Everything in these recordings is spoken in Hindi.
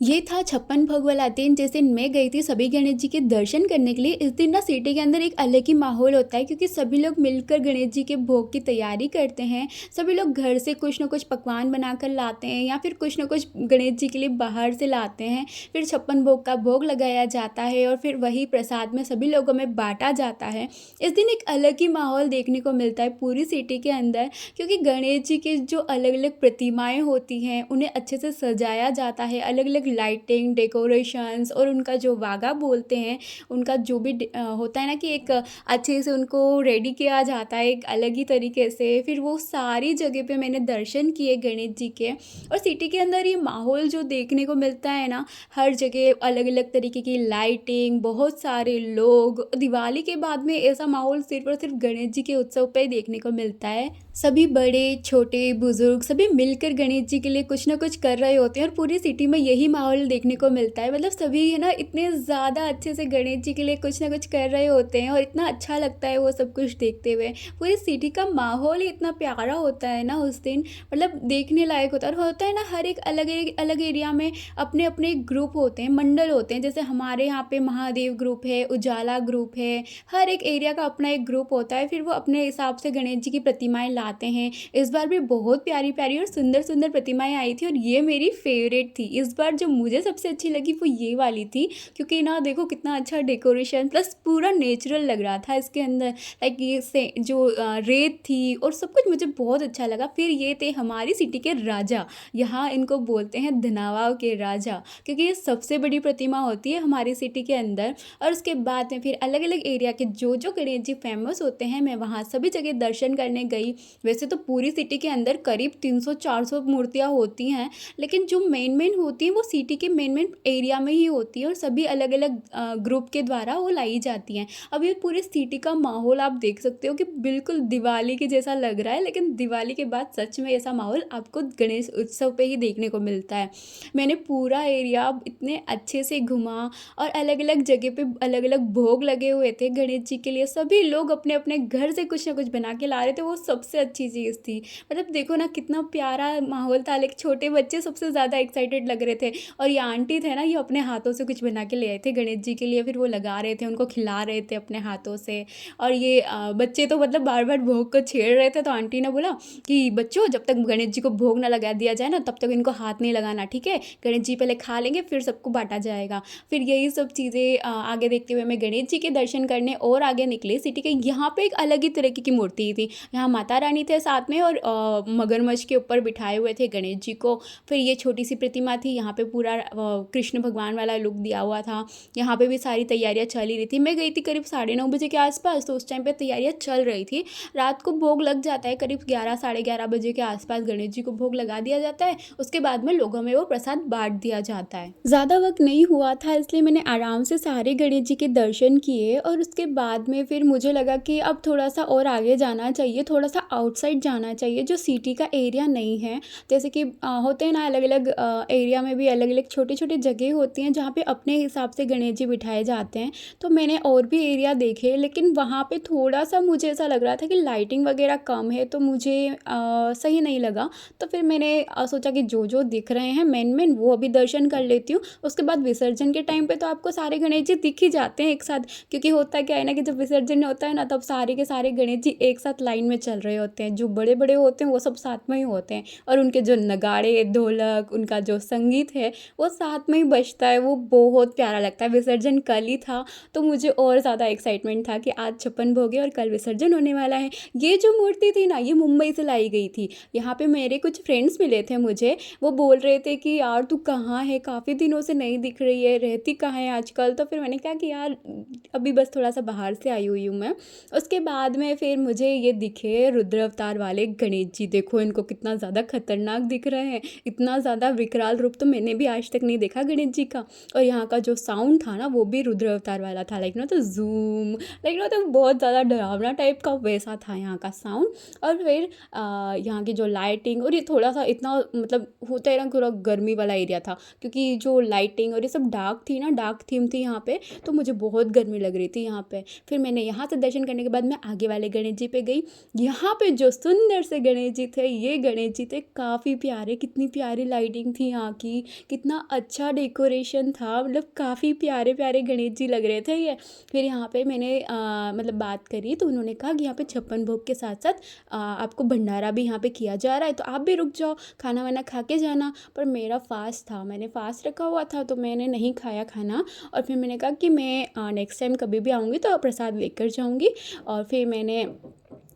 ये था छप्पन भोग वाला दिन जिस दिन मैं गई थी सभी गणेश जी के दर्शन करने के लिए। इस दिन ना सिटी के अंदर एक अलग ही माहौल होता है क्योंकि सभी लोग मिलकर गणेश जी के भोग की तैयारी करते हैं। सभी लोग घर से कुछ ना कुछ पकवान बनाकर लाते हैं या फिर कुछ ना कुछ गणेश जी के लिए बाहर से लाते हैं। फिर छप्पन भोग का भोग लगाया जाता है और फिर वही प्रसाद में सभी लोगों में बाँटा जाता है। इस दिन एक अलग ही माहौल देखने को मिलता है पूरी सिटी के अंदर क्योंकि गणेश जी की जो अलग-अलग प्रतिमाएँ होती हैं, उन्हें अच्छे से सजाया जाता है। अलग-अलग लाइटिंग, डेकोरेशंस और उनका जो वागा बोलते हैं, उनका जो भी होता है ना कि एक अच्छे से उनको रेडी किया जाता है एक अलग ही तरीके से। फिर वो सारी जगह पे मैंने दर्शन किए गणेश जी के। और सिटी के अंदर ये माहौल जो देखने को मिलता है ना, हर जगह अलग-अलग तरीके की लाइटिंग, बहुत सारे लोग। दिवाली के बाद में ऐसा माहौल सिर्फ़ और सिर्फ़ गणेश जी के उत्सव पे ही देखने को मिलता है। सभी बड़े, छोटे, बुज़ुर्ग सभी मिलकर गणेश जी के लिए कुछ ना कुछ कर रहे होते हैं और पूरी सिटी में यही माहौल देखने को मिलता है। मतलब सभी है ना इतने ज़्यादा अच्छे से गणेश जी के लिए कुछ ना कुछ कर रहे होते हैं और इतना अच्छा लगता है वो सब कुछ देखते हुए। पूरी सिटी का माहौल ही इतना प्यारा होता है ना उस दिन, मतलब देखने लायक होता है। और होता है ना हर एक अलग एरिया में अपने-अपने ग्रुप होते हैं, मंडल होते हैं। जैसे हमारे यहाँ पे महादेव ग्रुप है, उजाला ग्रुप है, हर एक एरिया का अपना एक ग्रुप होता है। फिर वो अपने हिसाब से गणेश जी की प्रतिमाएँ लाते हैं। इस बार भी बहुत प्यारी-प्यारी और सुंदर-सुंदर प्रतिमाएँ आई थी और ये मेरी फ़ेवरेट थी। इस बार जो मुझे सबसे अच्छी लगी वो ये वाली थी क्योंकि ना देखो कितना अच्छा डेकोरेशन प्लस पूरा नेचुरल लग रहा था इसके अंदर। लाइक ये से जो रेत थी और सब कुछ मुझे बहुत अच्छा लगा। फिर ये थे हमारी सिटी के राजा, यहाँ इनको बोलते हैं धनावाव के राजा क्योंकि ये सबसे बड़ी प्रतिमा होती है हमारी सिटी के अंदर। और उसके बाद में फिर अलग-अलग एरिया के जो गणेश जी फ़ेमस होते हैं, मैं वहाँ सभी जगह दर्शन करने गई। वैसे तो पूरी सिटी के अंदर करीब 300-400 मूर्तियाँ होती हैं, लेकिन जो मेन होती हैं वो सिटी के मेन एरिया में ही होती है और सभी अलग-अलग ग्रुप के द्वारा वो लाई जाती हैं। अब ये पूरी सिटी का माहौल आप देख सकते हो कि बिल्कुल दिवाली के जैसा लग रहा है, लेकिन दिवाली के बाद सच में ऐसा माहौल आपको गणेश उत्सव पे ही देखने को मिलता है। मैंने पूरा एरिया इतने अच्छे से घूमा और अलग-अलग जगह पे अलग-अलग भोग लगे हुए थे गणेश जी के लिए। सभी लोग अपने-अपने घर से कुछ ना कुछ बना के ला रहे थे, वो सबसे अच्छी चीज़ थी। मतलब देखो ना कितना प्यारा माहौल था, लेकिन छोटे बच्चे सबसे ज़्यादा एक्साइटेड लग रहे थे और ये आंटी थे ना, ये अपने हाथों से कुछ बना के ले आए थे गणेश जी के लिए, फिर वो लगा रहे थे, उनको खिला रहे थे अपने हाथों से। और ये बच्चे तो मतलब बार-बार भोग को छेड़ रहे थे, तो आंटी ने बोला कि बच्चों जब तक गणेश जी को भोग ना लगा दिया जाए ना, तब तक इनको हाथ नहीं लगाना, ठीक है? गणेश जी पहले खा लेंगे फिर सबको बाँटा जाएगा। फिर यही सब चीज़ें आगे देखते हुए मैं गणेश जी के दर्शन करने और आगे निकली। सिटी के यहाँ पे एक अलग ही तरीके की मूर्ति थी। यहाँ माता रानी थे साथ में और मगरमच्छ के ऊपर बिठाए हुए थे गणेश जी को। फिर ये छोटी-सी प्रतिमा थी, यहाँ पे पूरा कृष्ण भगवान वाला लुक दिया हुआ था। यहाँ पे भी सारी तैयारियाँ चल ही रही थी। मैं गई थी करीब 9:30 बजे के आस-पास, तो उस टाइम पे तैयारियाँ चल रही थी। रात को भोग लग जाता है, करीब 11 साढ़े 11 बजे के आस-पास गणेश जी को भोग लगा दिया जाता है। उसके बाद में लोगों में वो प्रसाद बाँट दिया जाता है। ज़्यादा वक़्त नहीं हुआ था, इसलिए मैंने आराम से सारे गणेश जी के दर्शन किए और उसके बाद में फिर मुझे लगा कि अब थोड़ा-सा और आगे जाना चाहिए, थोड़ा-सा आउटसाइड जाना चाहिए जो सिटी का एरिया नहीं है। जैसे कि होते हैं ना अलग-अलग एरिया में भी अलग-अलग छोटी-छोटी जगह होती हैं जहाँ पे अपने हिसाब से गणेश जी बिठाए जाते हैं। तो मैंने और भी एरिया देखे, लेकिन वहाँ पे थोड़ा-सा मुझे ऐसा लग रहा था कि लाइटिंग वग़ैरह कम है, तो मुझे सही नहीं लगा। तो फिर मैंने सोचा कि जो दिख रहे हैं मेन वो अभी दर्शन कर लेती हूँ। उसके बाद विसर्जन के टाइम पे तो आपको सारे गणेश जी दिख ही जाते हैं एक साथ, क्योंकि होता क्या है ना कि जब विसर्जन होता है ना, तब सारे के सारे गणेश जी एक साथ लाइन में चल रहे होते हैं। जो बड़े-बड़े होते हैं वो सब साथ में ही होते हैं और उनके जो नगाड़े, ढोलक, उनका जो संगीत है वो साथ में ही बजता है, वो बहुत प्यारा लगता है। विसर्जन कल ही था, तो मुझे और ज़्यादा एक्साइटमेंट था कि आज छप्पन भोग है और कल विसर्जन होने वाला है। ये जो मूर्ति थी ना, ये मुंबई से लाई गई थी। यहाँ पे मेरे कुछ फ्रेंड्स मिले थे मुझे, वो बोल रहे थे कि यार तू कहाँ है, काफ़ी दिनों से नहीं दिख रही है, रहती कहाँ है आजकल? तो फिर मैंने कहा कि यार अभी बस थोड़ा-सा बाहर से आई हुई हूँ मैं। उसके बाद में फिर मुझे ये दिखे रुद्र अवतार वाले गणेश जी। देखो इनको कितना ज़्यादा खतरनाक दिख रहे हैं, इतना ज़्यादा विकराल रूप तो मैंने भी आज तक नहीं देखा गणेश जी का। और यहाँ का जो साउंड था ना, वो भी रुद्र अवतार वाला था, लाइक ना तो ज़ूम, लाइक ना तो बहुत ज़्यादा डरावना टाइप का वैसा था यहाँ का साउंड। और फिर यहाँ की जो लाइटिंग और ये थोड़ा-सा इतना मतलब होता है ना पूरा गर्मी वाला एरिया था, क्योंकि जो लाइटिंग और ये सब डार्क थी ना, डार्क थीम थी यहाँ पे, तो मुझे बहुत गर्मी लग रही थी यहाँ पे। फिर मैंने यहाँ से दर्शन करने के बाद मैं आगे वाले गणेश जी पे गई। यहाँ पे जो सुंदर से गणेश जी थे, ये गणेश जी थे काफ़ी प्यारे, कितनी प्यारी लाइटिंग थी यहाँ की, कितना अच्छा डेकोरेशन था, मतलब काफ़ी प्यारे-प्यारे गणेश जी लग रहे थे ये। फिर यहाँ पे मैंने मतलब बात करी तो उन्होंने कहा कि यहाँ पे 56 भोग के साथ-साथ आपको भंडारा भी यहाँ पे किया जा रहा है, तो आप भी रुक जाओ, खाना-वाना खा के जाना। पर मेरा फ़ास्ट था, मैंने फ़ास्ट रखा हुआ था तो मैंने नहीं खाया खाना और फिर मैंने कहा कि मैं नेक्स्ट टाइम कभी भी आऊँगी तो प्रसाद लेकर जाऊँगी। और फिर मैंने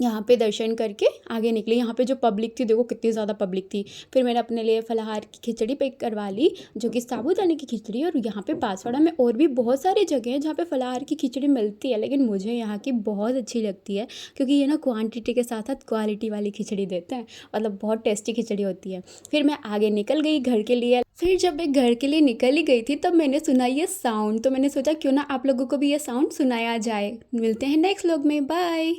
यहाँ पे दर्शन करके आगे निकली। यहाँ पे जो पब्लिक थी देखो कितनी ज़्यादा पब्लिक थी। फिर मैंने अपने लिए फलाहार की खिचड़ी पैक करवा ली जो कि साबूदाने की खिचड़ी है। और यहाँ पे बांसवाड़ा में और भी बहुत सारी जगह हैं जहाँ पे फलाहार की खिचड़ी मिलती है, लेकिन मुझे यहाँ की बहुत अच्छी लगती है क्योंकि ये ना क्वांटिटी के साथ साथ क्वालिटी वाली खिचड़ी देते हैं, मतलब बहुत टेस्टी खिचड़ी होती है। फिर मैं आगे निकल गई घर के लिए। फिर जब मैं घर के लिए निकल ही गई थी तब मैंने सुना ये साउंड, तो मैंने सोचा क्यों ना आप लोगों को भी ये साउंड सुनाया जाए। मिलते हैं नेक्स्ट व्लॉग में, बाय।